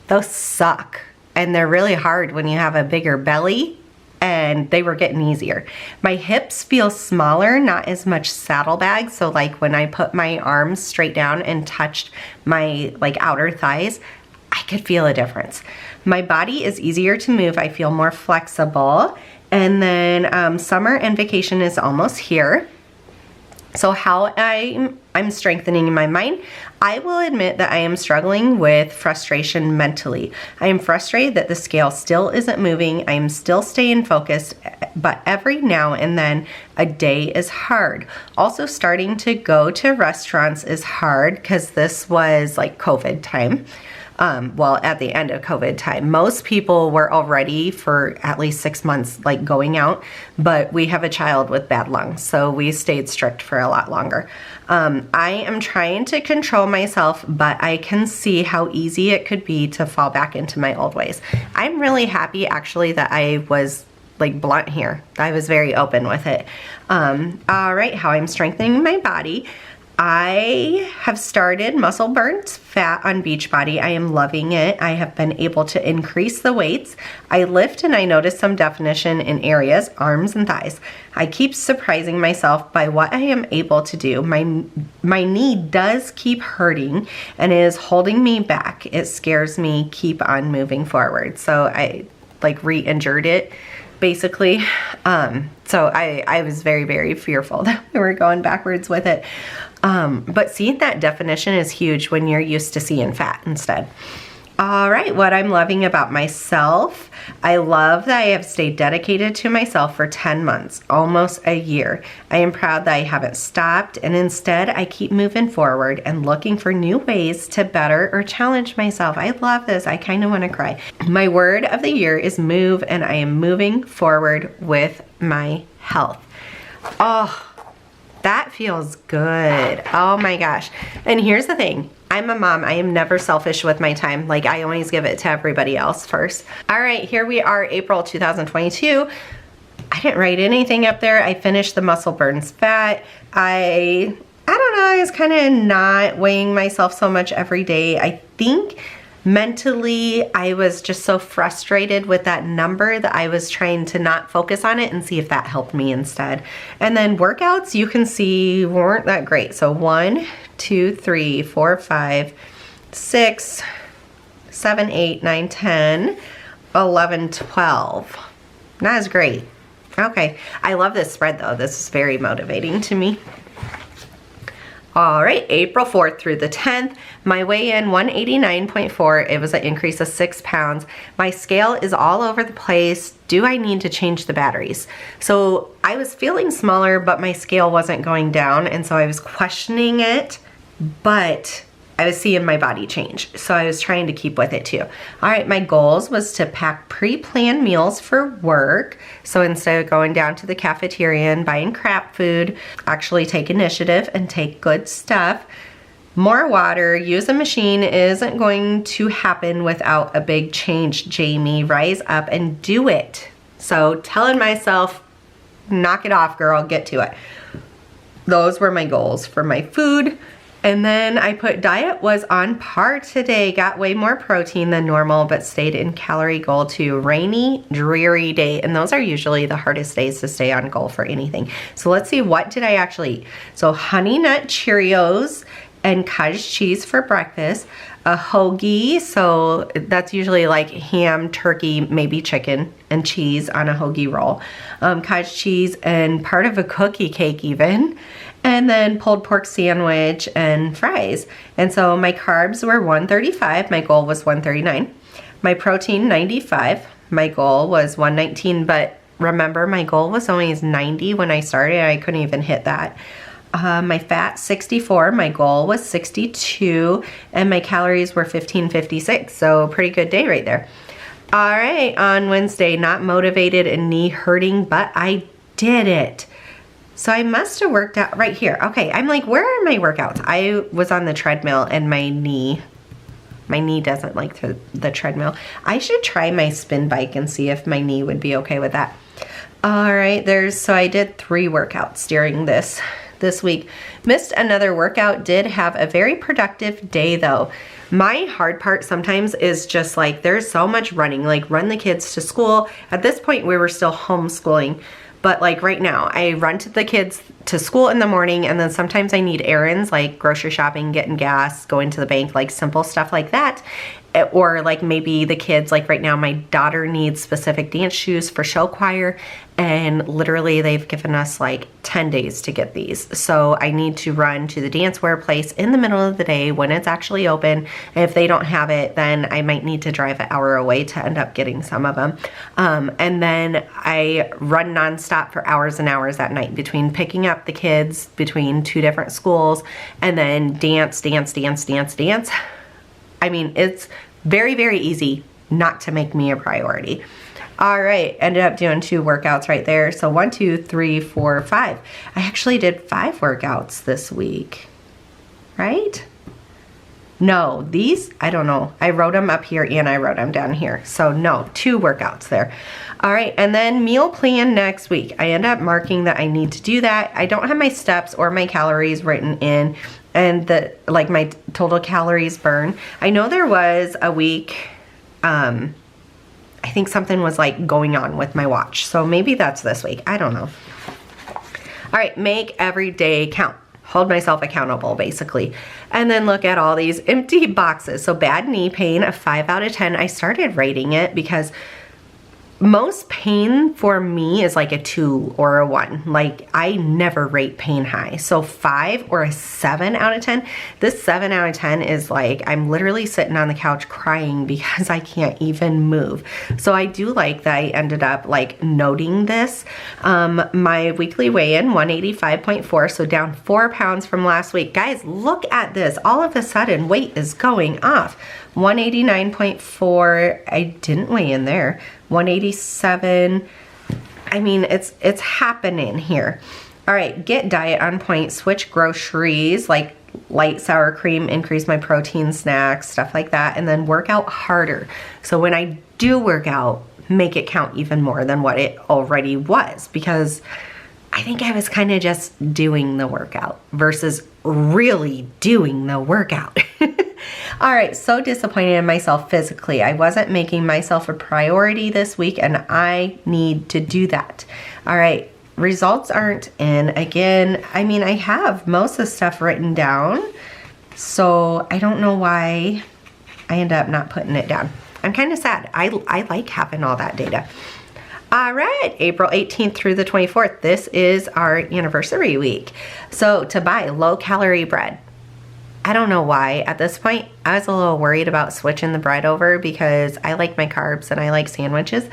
Those suck. And they're really hard when you have a bigger belly, and they were getting easier. My hips feel smaller, not as much saddlebag. So like when I put my arms straight down and touched my like outer thighs, I could feel a difference. My body is easier to move. I feel more flexible. And then summer and vacation is almost here. So how I'm strengthening my mind, I will admit that I am struggling with frustration mentally. I am frustrated that the scale still isn't moving. I am still staying focused, but every now and then a day is hard. Also, starting to go to restaurants is hard because this was like COVID time. Well, at the end of COVID time, most people were already for at least 6 months like going out, but we have a child with bad lungs, so we stayed strict for a lot longer. I am trying to control myself, but I can see how easy it could be to fall back into my old ways. I'm really happy actually that I was like blunt here. I was very open with it. All right, how I'm strengthening my body. I have started muscle burnt fat on Beachbody. I am loving it. I have been able to increase the weights. I lift and I notice some definition in areas, arms and thighs. I keep surprising myself by what I am able to do. My knee does keep hurting and is holding me back. It scares me. Keep on moving forward. So I like re-injured it basically. So I was very, very fearful that we were going backwards with it. But seeing that definition is huge when you're used to seeing fat instead. All right, what I'm loving about myself, I love that I have stayed dedicated to myself for 10 months, almost a year. I am proud that I haven't stopped, and instead I keep moving forward and looking for new ways to better or challenge myself. I love this. I kind of want to cry. My word of the year is move, and I am moving forward with my health. Oh, that feels good. Oh my gosh. And here's the thing. I'm a mom. I am never selfish with my time. Like, I always give it to everybody else first. All right, here we are, April 2022. I didn't write anything up there. I finished the muscle burns fat. I don't know, I was kind of not weighing myself so much every day. I think mentally I was just so frustrated with that number that I was trying to not focus on it and see if that helped me instead. And then workouts, you can see, weren't that great. So 1, 2, 3, 4, 5, 6, 7, 8, 9, 10, 11, 12. Not as great. Okay, I love this spread though. This is very motivating to me. All right, April 4th through the 10th, my weigh-in 189.4. It was an increase of 6 pounds. My scale is all over the place. Do I need to change the batteries? So I was feeling smaller, but my scale wasn't going down, and so I was questioning it, but I was seeing my body change, so I was trying to keep with it too. All right, my goals was to pack pre-planned meals for work. So instead of going down to the cafeteria and buying crap food, actually take initiative and take good stuff. More water, use a machine isn't going to happen without a big change, Jamie. Rise up and do it. So telling myself, knock it off, girl, get to it. Those were my goals for my food. And then I put diet was on par today. Got way more protein than normal, but stayed in calorie goal too. Rainy, dreary day. And those are usually the hardest days to stay on goal for anything. So let's see, what did I actually eat? So Honey Nut Cheerios and cottage cheese for breakfast. A hoagie, so that's usually like ham, turkey, maybe chicken and cheese on a hoagie roll. Cottage cheese and part of a cookie cake even. And then pulled pork sandwich and fries. And so my carbs were 135, my goal was 139. My protein, 95, my goal was 119, but remember my goal was always 90 when I started, I couldn't even hit that. My fat, 64, my goal was 62, and my calories were 1556, so pretty good day right there. All right, on Wednesday, not motivated and knee hurting, but I did it. So I must have worked out right here. Okay, I'm like, where are my workouts? I was on the treadmill and my knee doesn't like the treadmill. I should try my spin bike and see if my knee would be okay with that. All right, so I did 3 workouts during this week. Missed another workout, did have a very productive day though. My hard part sometimes is just like, there's so much running, like run the kids to school. At this point, we were still homeschooling. But like right now, I run to the kids to school in the morning, and then sometimes I need errands like grocery shopping, getting gas, going to the bank, like simple stuff like that. Or like maybe the kids, like right now, my daughter needs specific dance shoes for show choir, and literally they've given us like 10 days to get these. So I need to run to the dance wear place in the middle of the day when it's actually open. And if they don't have it, then I might need to drive an hour away to end up getting some of them. And then I run nonstop for hours and hours at night between picking up the kids between 2 different schools and then dance. I mean, it's very, very easy not to make me a priority. All right, ended up doing 2 workouts right there. So 1, 2, 3, 4, 5. I actually did 5 workouts this week, right? No, these, I don't know. I wrote them up here and I wrote them down here. So no, 2 workouts there. All right, and then meal plan next week. I end up marking that I need to do that. I don't have my steps or my calories written in, and like my total calories burn. I know there was a week, I think something was like going on with my watch. So maybe that's this week. I don't know. All right, make every day count. Hold myself accountable, basically. And then look at all these empty boxes. So bad knee pain, a 5 out of 10. I started rating it because most pain for me is like a 2 or a 1. Like I never rate pain high. So 5 or a 7 out of 10. This 7 out of 10 is like I'm literally sitting on the couch crying because I can't even move. So I do like that I ended up like noting this. My weekly weigh-in, 185.4, so down 4 pounds from last week. Guys, look at this. All of a sudden weight is going off. 189.4, I didn't weigh in there. 187. I mean, it's happening here. All right, get diet on point, switch groceries, like light sour cream, increase my protein snacks, stuff like that, and then work out harder. So when I do work out, make it count even more than what it already was, because I think I was kind of just doing the workout versus really doing the workout. All right, so disappointed in myself physically. I wasn't making myself a priority this week, and I need to do that. All right, results aren't in. Again, I mean, I have most of the stuff written down, so I don't know why I end up not putting it down. I'm kind of sad. I like having all that data. All right, April 18th through the 24th, this is our anniversary week. So to buy low-calorie bread. I don't know why. At this point, I was a little worried about switching the bread over because I like my carbs and I like sandwiches.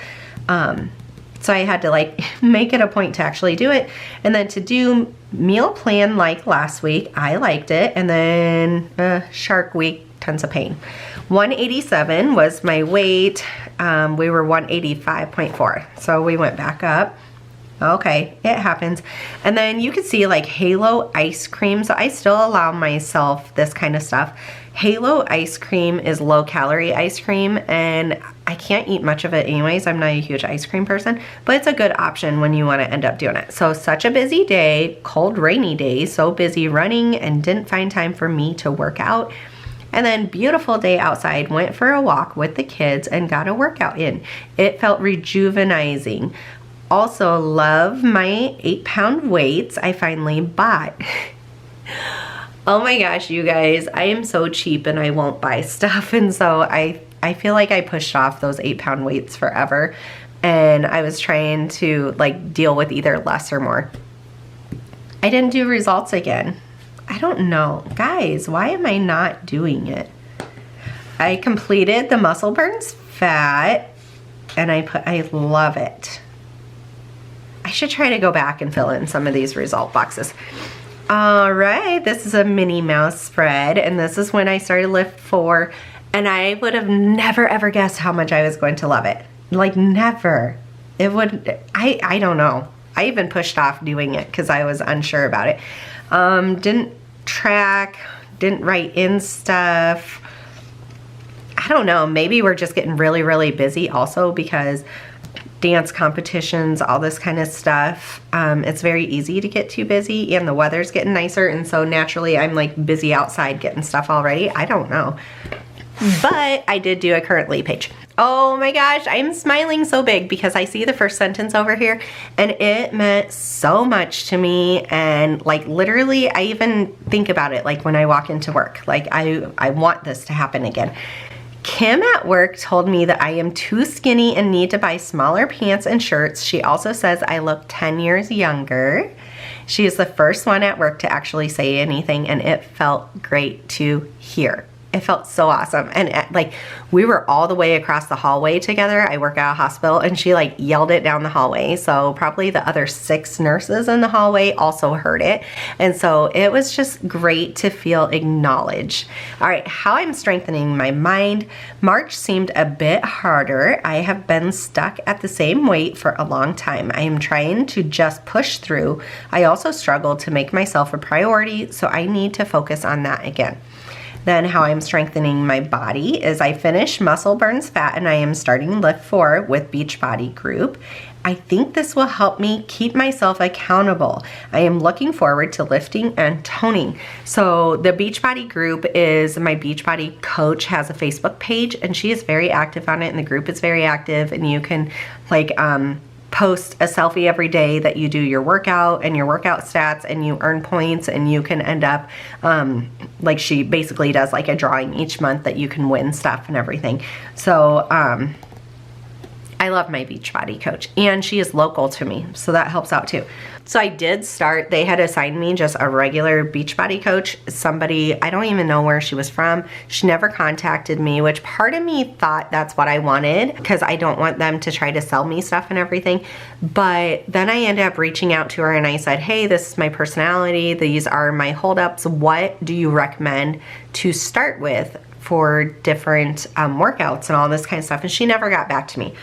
So I had to like make it a point to actually do it. And then to do meal plan like last week, I liked it. And then Shark Week, tons of pain. 187 was my weight. We were 185.4. So we went back up. Okay, it happens. And then you can see like Halo ice cream. So I still allow myself this kind of stuff. Halo ice cream is low calorie ice cream, and I can't eat much of it anyways. I'm not a huge ice cream person, but it's a good option when you want to end up doing it. So such a busy day, cold, rainy day, so busy running and didn't find time for me to work out. And then beautiful day outside, went for a walk with the kids and got a workout in. It felt rejuvenating. Also love my 8-pound weights I finally bought. Oh my gosh, you guys, I am so cheap and I won't buy stuff. And so I feel like I pushed off those 8-pound weights forever. And I was trying to like deal with either less or more. I didn't do results again. I don't know. Guys, why am I not doing it? I completed the muscle burns fat and I love it. I should try to go back and fill in some of these result boxes. All right, this is a Minnie Mouse spread, and this is when I started Lift 4, and I would have never ever guessed how much I was going to love it. Like never. It would, I don't know. I even pushed off doing it because I was unsure about it. Didn't track, didn't write in stuff. I don't know, maybe we're just getting really, really busy also because dance competitions, all this kind of stuff. It's very easy to get too busy and the weather's getting nicer, and so naturally I'm like busy outside getting stuff already. I don't know. But I did do a currently page. Oh my gosh, I'm smiling so big because I see the first sentence over here and it meant so much to me, and like literally I even think about it like when I walk into work. Like I want this to happen again. Kim at work told me that I am too skinny and need to buy smaller pants and shirts. She also says I look 10 years younger. She is the first one at work to actually say anything, and it felt great to hear. It felt so awesome. And like we were all the way across the hallway together. I work at a hospital, and she like yelled it down the hallway. So probably the other 6 nurses in the hallway also heard it. And so it was just great to feel acknowledged. All right, how I'm strengthening my mind. March seemed a bit harder. I have been stuck at the same weight for a long time. I am trying to just push through. I also struggle to make myself a priority, so I need to focus on that again. Then how I'm strengthening my body is I finished Muscle Burns Fat and I am starting Lift 4 with Beachbody Group. I think this will help me keep myself accountable. I am looking forward to lifting and toning. So the Beachbody Group is my Beachbody coach has a Facebook page, and she is very active on it, and the group is very active, and you can like post a selfie every day that you do your workout and your workout stats, and you earn points, and you can end up like she basically does like a drawing each month that you can win stuff and everything. So I love my Beachbody coach, and she is local to me, so that helps out too. So I did start, they had assigned me just a regular Beachbody coach, somebody, I don't even know where she was from. She never contacted me, which part of me thought that's what I wanted because I don't want them to try to sell me stuff and everything. But then I ended up reaching out to her and I said, hey, this is my personality. These are my holdups. What do you recommend to start with for different workouts and all this kind of stuff? And she never got back to me.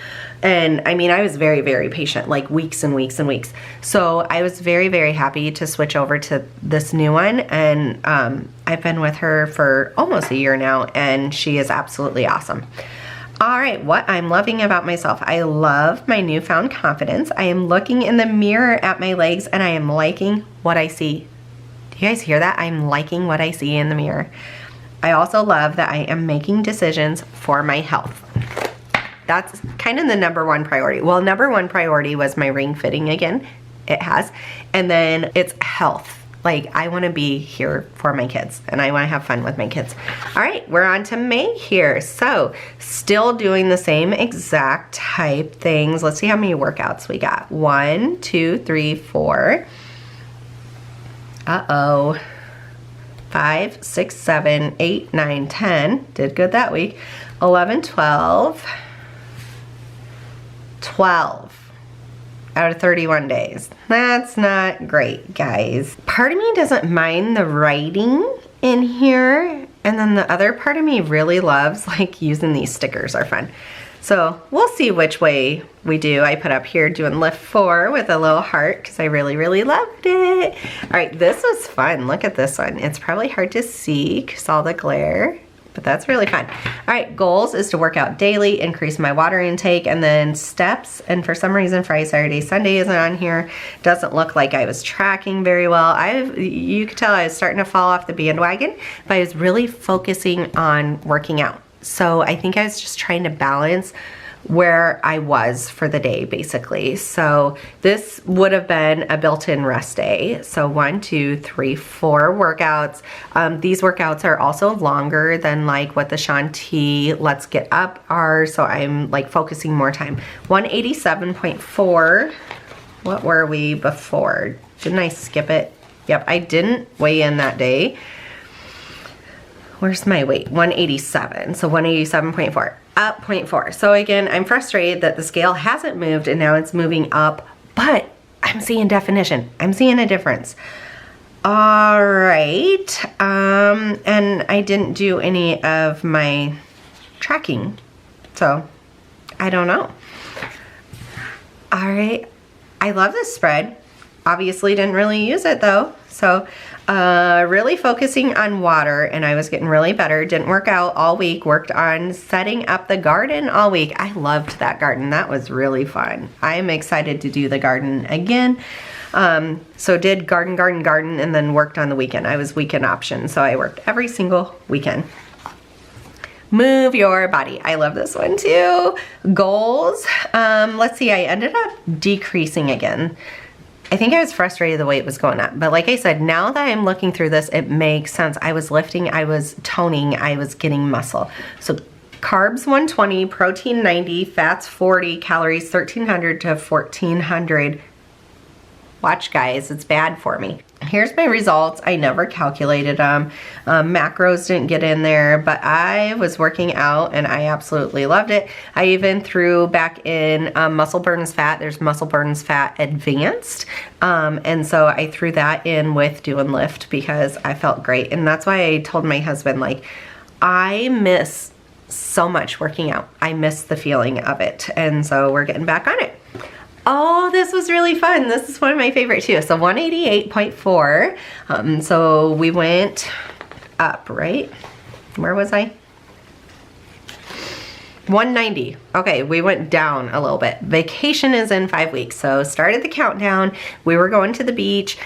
And I mean, I was very, very patient, like weeks and weeks and weeks. So I was very, very happy to switch over to this new one. And I've been with her for almost a year now, and she is absolutely awesome. All right, what I'm loving about myself. I love my newfound confidence. I am looking in the mirror at my legs and I am liking what I see. Do you guys hear that? I'm liking what I see in the mirror. I also love that I am making decisions for my health. That's kind of the #1 priority. Well, #1 priority was my ring fitting again. It has. And then it's health. Like I want to be here for my kids and I want to have fun with my kids. All right, we're on to May here. So still doing the same exact type things. Let's see how many workouts we got. 1, 2, 3, 4. 5, 6, 7, 8, 9, 10. Did good that week. 11, 12 out of 31 days. That's not great, guys. Part of me doesn't mind the writing in here, and then the other part of me really loves like using these stickers are fun. So we'll see which way we do. I put up here doing Lift 4 with a little heart because I really, really loved it. All right, this was fun. Look at this one. It's probably hard to see because all the glare, but that's really fun. All right, goals is to work out daily, increase my water intake, and then steps. And for some reason, Friday, Saturday, Sunday isn't on here. Doesn't look like I was tracking very well. You could tell I was starting to fall off the bandwagon, but I was really focusing on working out. So I think I was just trying to balance where I was for the day, basically. So this would have been a built-in rest day. So 1, 2, 3, 4 workouts. These workouts are also longer than like what the Shanti Let's Get Up are. So I'm like focusing more time. 187.4. What were we before? Didn't I skip it? Yep, I didn't weigh in that day. Where's my weight? 187. So 187.4. Up 0.4. So again, I'm frustrated that the scale hasn't moved and now it's moving up, but I'm seeing definition. I'm seeing a difference. All right. And I didn't do any of my tracking, so I don't know. All right. I love this spread. Obviously didn't really use it though. So really focusing on water, and I was getting really better. Didn't work out all week. Worked on setting up the garden all week. I loved that garden. That was really fun. I'm excited to do the garden again. So did garden, and then worked on the weekend. I was weekend option, so I worked every single weekend. Move your body. I love this one too. Goals. Let's see, I ended up decreasing again. I think I was frustrated the weight was going up, but like I said, now that I'm looking through this, it makes sense. I was lifting, I was toning, I was getting muscle. So carbs 120, protein 90, fats 40, calories 1300 to 1400. Watch guys, it's bad for me. Here's my results. I never calculated them. Macros didn't get in there, but I was working out and I absolutely loved it. I even threw back in Muscle Burns Fat. There's Muscle Burns Fat Advanced. And so I threw that in with doing lift because I felt great. And that's why I told my husband, like, I miss so much working out. I miss the feeling of it. And so we're getting back on it. Oh, this was really fun. This is one of my favorite too. So 188.4. So we went up, right? Where was I? 190. Okay, we went down a little bit. Vacation is in 5 weeks. So started the countdown. We were going to the beach.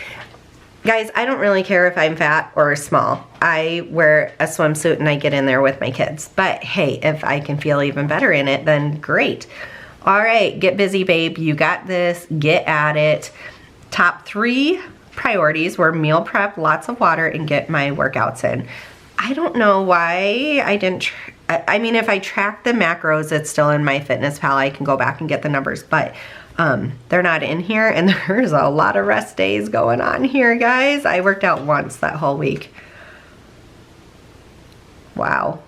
Guys, I don't really care if I'm fat or small. I wear a swimsuit and I get in there with my kids. But hey, if I can feel even better in it, then great. All right, get busy, babe. You got this. Get at it. Top 3 priorities were meal prep, lots of water, and get my workouts in. I don't know why I didn't. I mean, if I track the macros, it's still in my Fitness Pal. I can go back and get the numbers, but they're not in here, and there's a lot of rest days going on here, guys. I worked out once that whole week. Wow.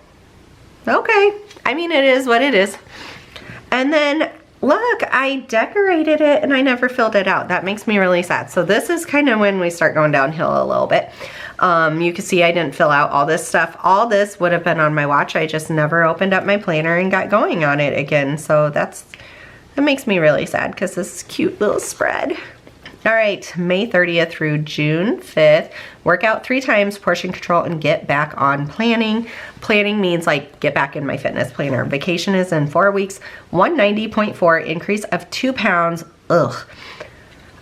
Okay. I mean, it is what it is. And then look, I decorated it and I never filled it out. That makes me really sad. So this is kind of when we start going downhill a little bit. You can see I didn't fill out all this stuff. All this would have been on my watch. I just never opened up my planner and got going on it again. So that makes me really sad because this is a cute little spread. All right, May 30th through June 5th, work out 3 times, portion control, and get back on planning. Planning means like get back in my fitness planner. Vacation is in 4 weeks, 190.4, increase of 2 pounds. Ugh.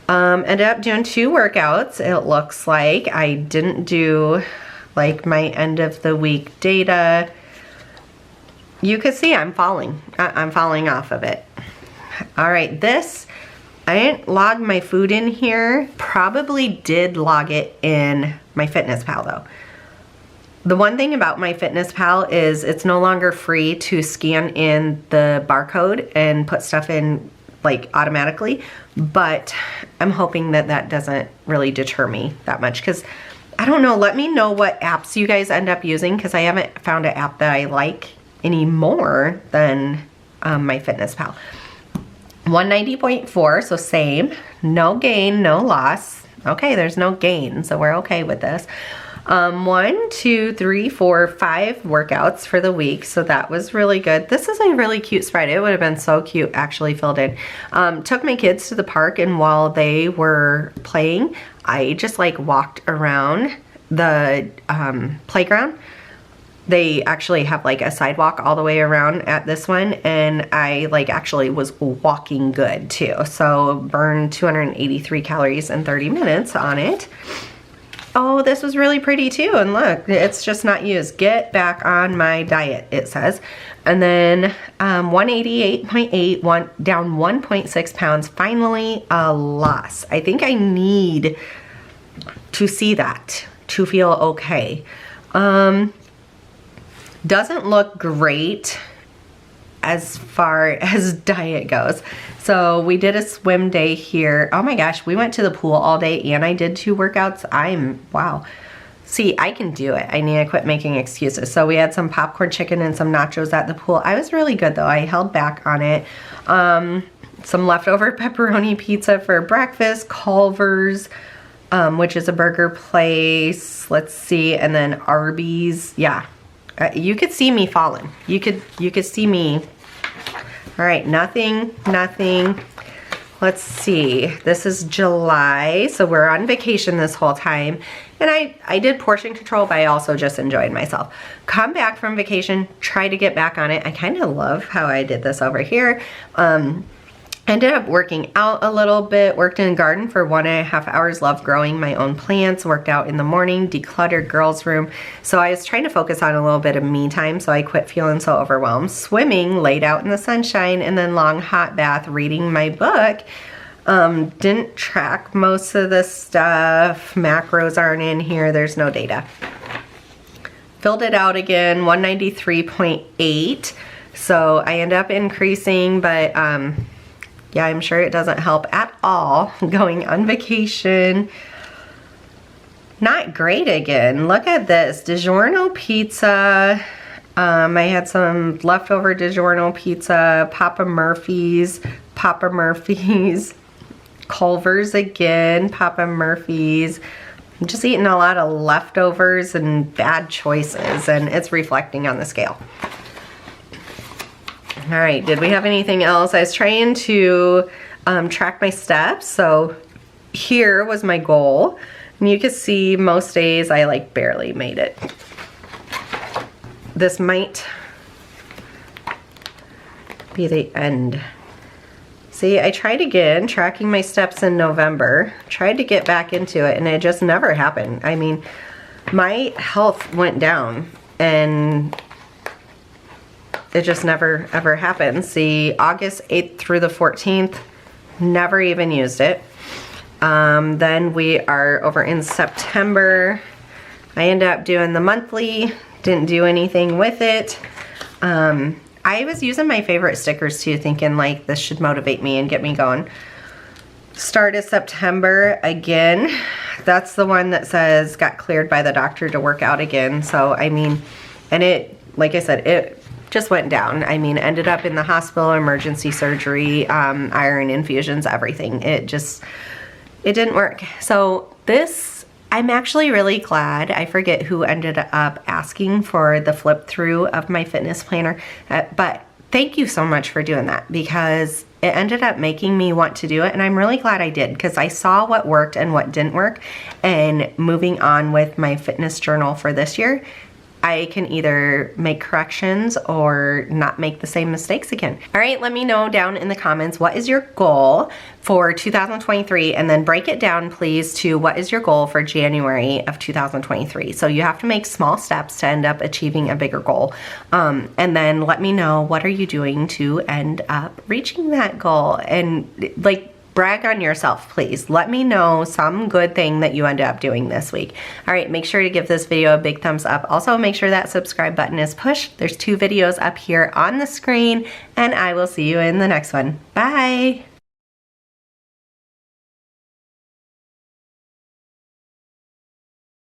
Ended up doing 2 workouts. It looks like I didn't do like my end of the week data. You can see I'm falling. I'm falling off of it. All right, I didn't log my food in here. Probably did log it in my Fitness Pal though. The one thing about my Fitness Pal is it's no longer free to scan in the barcode and put stuff in like automatically, but I'm hoping that that doesn't really deter me that much because I don't know. Let me know what apps you guys end up using because I haven't found an app that I like any more than my Fitness Pal. 190.4, so same. No gain, no loss. Okay, there's no gain, so we're okay with this. 1, 2, 3, 4, 5 workouts for the week, so that was really good. This is a really cute spread. It would have been so cute actually filled in. Took my kids to the park, and while they were playing, I just like walked around the playground. They actually have like a sidewalk all the way around at this one, and I like actually was walking good too. So burned 283 calories in 30 minutes on it. Oh, this was really pretty too, and look, it's just not used. Get back on my diet, it says. And then 188.8, down 1.6 pounds, finally a loss. I think I need to see that to feel okay. Doesn't look great as far as diet goes. So we did a swim day here. Oh my gosh, we went to the pool all day and I did 2 workouts. Wow. See, I can do it. I need to quit making excuses. So we had some popcorn chicken and some nachos at the pool. I was really good though. I held back on it. Some leftover pepperoni pizza for breakfast, Culver's, which is a burger place. Let's see, and then Arby's. Yeah. You could see me falling. You could see me. All right, nothing. Let's see. This is July, so we're on vacation this whole time. And I did portion control, but I also just enjoyed myself. Come back from vacation, try to get back on it. I kind of love how I did this over here. Ended up working out a little bit, worked in the garden for 1.5 hours, loved growing my own plants, worked out in the morning, decluttered girls' room. So I was trying to focus on a little bit of me time, so I quit feeling so overwhelmed. Swimming, laid out in the sunshine, and then long hot bath, reading my book. Didn't track most of the stuff. Macros aren't in here, there's no data. Filled it out again, 193.8. So I end up increasing, but yeah, I'm sure it doesn't help at all going on vacation. Not great again. Look at this. DiGiorno pizza. I had some leftover DiGiorno pizza. Papa Murphy's. Culver's again. Papa Murphy's. I'm just eating a lot of leftovers and bad choices, and it's reflecting on the scale. All right, did we have anything else? I was trying to track my steps. So here was my goal. And you can see most days I like barely made it. This might be the end. See, I tried again, tracking my steps in November. Tried to get back into it and it just never happened. I mean, my health went down and it just never ever happened. See, August 8th through the 14th, never even used it. Then we are over in September. I ended up doing the monthly, didn't do anything with it. I was using my favorite stickers too, thinking like this should motivate me and get me going. Start of September again. That's the one that says got cleared by the doctor to work out again. So I mean, and it, like I said, it just went down. I mean, ended up in the hospital, emergency surgery, iron infusions, everything. It didn't work. So this, I'm actually really glad. I forget who ended up asking for the flip through of my fitness planner, but thank you so much for doing that because it ended up making me want to do it, and I'm really glad I did because I saw what worked and what didn't work, and moving on with my fitness journal for this year, I can either make corrections or not make the same mistakes again. All right, let me know down in the comments, what is your goal for 2023? And then break it down, please, to what is your goal for January of 2023. So you have to make small steps to end up achieving a bigger goal. And then let me know, what are you doing to end up reaching that goal? And like, brag on yourself, please. Let me know some good thing that you ended up doing this week. All right, make sure to give this video a big thumbs up. Also, make sure that subscribe button is pushed. There's 2 videos up here on the screen, and I will see you in the next one. Bye.